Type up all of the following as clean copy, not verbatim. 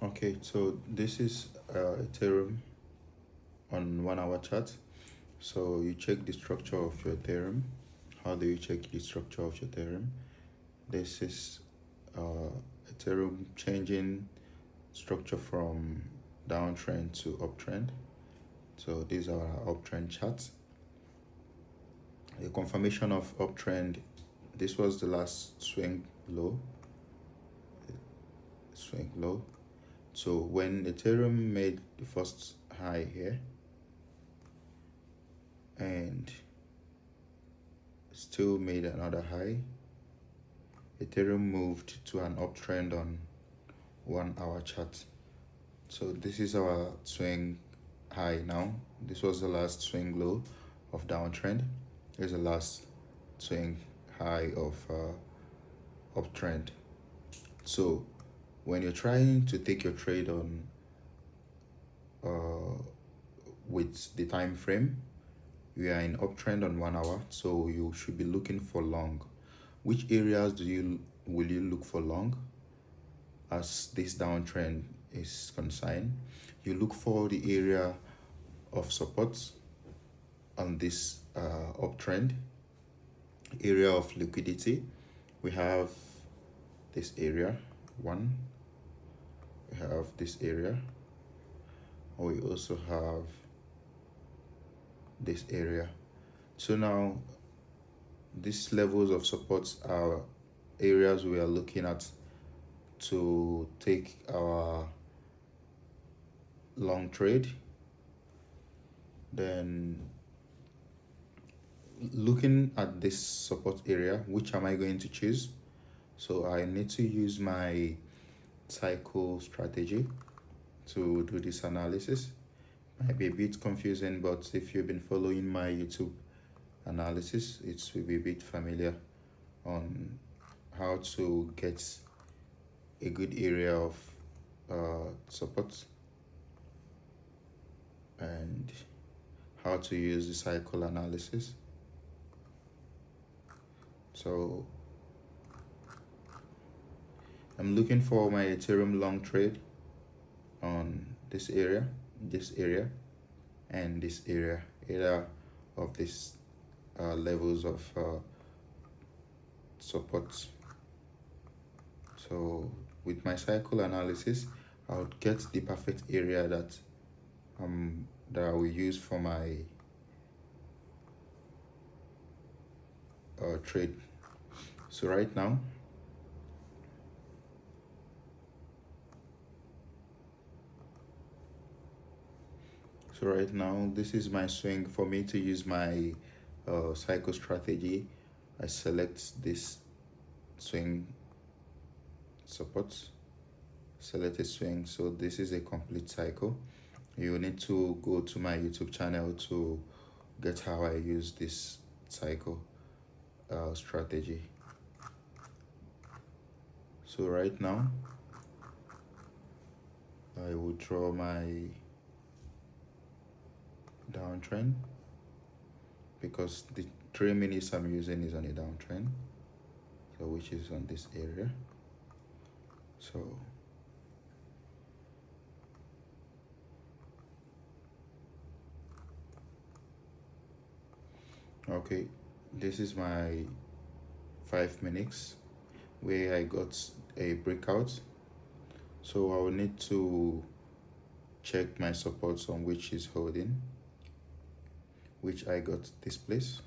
Okay, so this is Ethereum on 1 hour chart. So you check the structure of your Ethereum. How do you check the structure of your Ethereum? This is Ethereum changing structure from downtrend to uptrend. So these are our uptrend charts. A confirmation of uptrend. This was the last swing low. So when Ethereum made the first high here and still made another high, Ethereum moved to an uptrend on 1 hour chart. So this is our swing high now. This was the last swing low of downtrend. Here's the last swing high of uptrend. So when you're trying to take your trade on with the time frame, we are in uptrend on 1 hour, so you should be looking for long. Which areas will you look for long? As this downtrend is concerned, you look for the area of support on this uptrend, area of liquidity. We have this area one, we have this area, we also have this area. So now these levels of support are areas we are looking at to take our long trade. Then looking at this support area, which am I going to choose? So I need to use my cycle strategy to do this analysis. Might be a bit confusing, but if you've been following my YouTube analysis, it will be a bit familiar on how to get a good area of support and how to use the cycle analysis. So I'm looking for my Ethereum long trade on this area, and this area, either of these levels of support. So with my cycle analysis, I would get the perfect area that I will use for my trade. So right now, this is my swing. For me to use my cycle strategy, I select this swing support, select a swing. So this is a complete cycle. You need to go to my YouTube channel to get how I use this cycle strategy. So right now, I will draw my downtrend because the 3 minutes I'm using is on a downtrend, so which is on this area. So okay, this is my 5 minutes where I got a breakout. So I will need to check my supports on which is holding, which I got this place.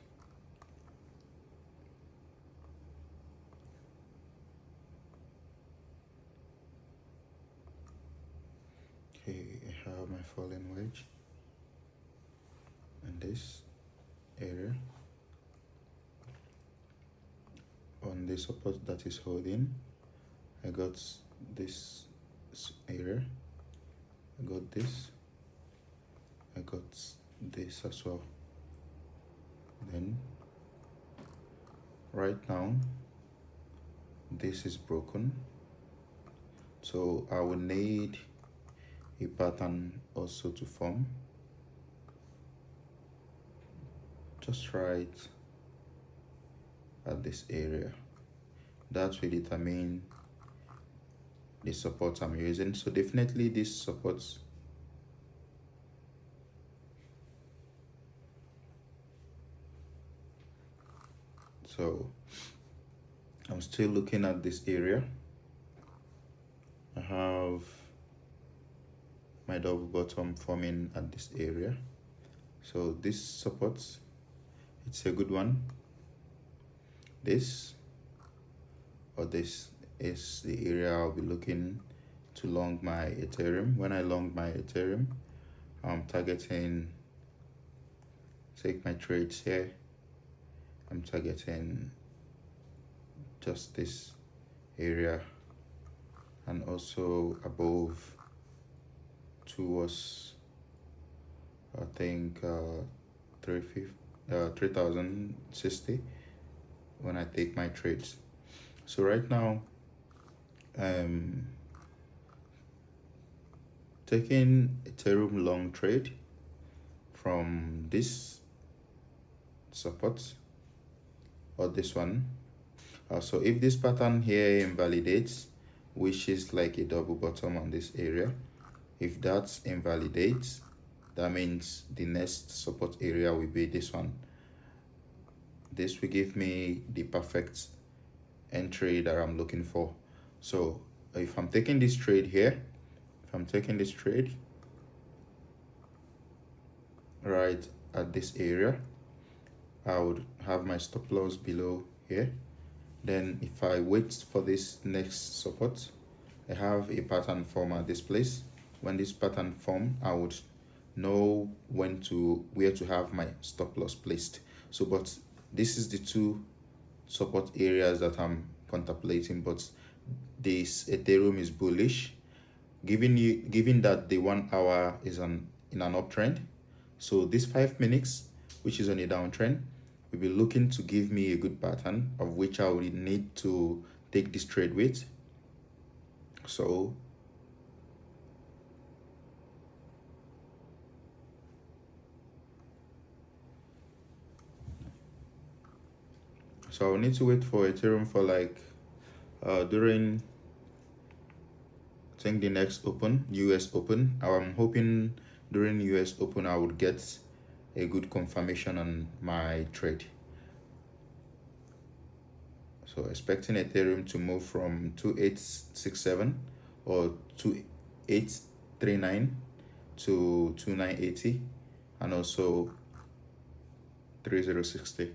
Okay, I have my falling wedge in this area on the support that is holding. I got this area, I got this, I got this as well. Then right now this is broken, so I will need a pattern also to form just right at this area. That will determine the supports I'm using. So definitely this supports. So I'm still looking at this area. I have my double bottom forming at this area. So this supports, it's a good one. This or this is the area I'll be looking to long my Ethereum. When I long my Ethereum, I'm targeting, take my trades here. I'm targeting just this area and also above towards, I think 3060 when I take my trades. So right now taking Ethereum long trade from this support or this one. So if this pattern here invalidates, which is like a double bottom on this area, if that invalidates, that means the next support area will be this one. This will give me the perfect entry that I'm looking for. So if I'm taking this trade here, if I'm taking this trade right at this area, I would have my stop loss below here. Then if I wait for this next support, I have a pattern form at this place. When this pattern form, I would know where to have my stop loss placed. So but this is the two support areas that I'm contemplating, but this Ethereum is bullish, given that the 1 hour is in an uptrend. So this 5 minutes, which is on a downtrend, will be looking to give me a good pattern of which I will need to take this trade with. So I'll need to wait for Ethereum for like during, I think, the next open, US open. I'm hoping during US open I would get a good confirmation on my trade. So expecting Ethereum to move from 2867 or 2839 to 2980 and also 3060.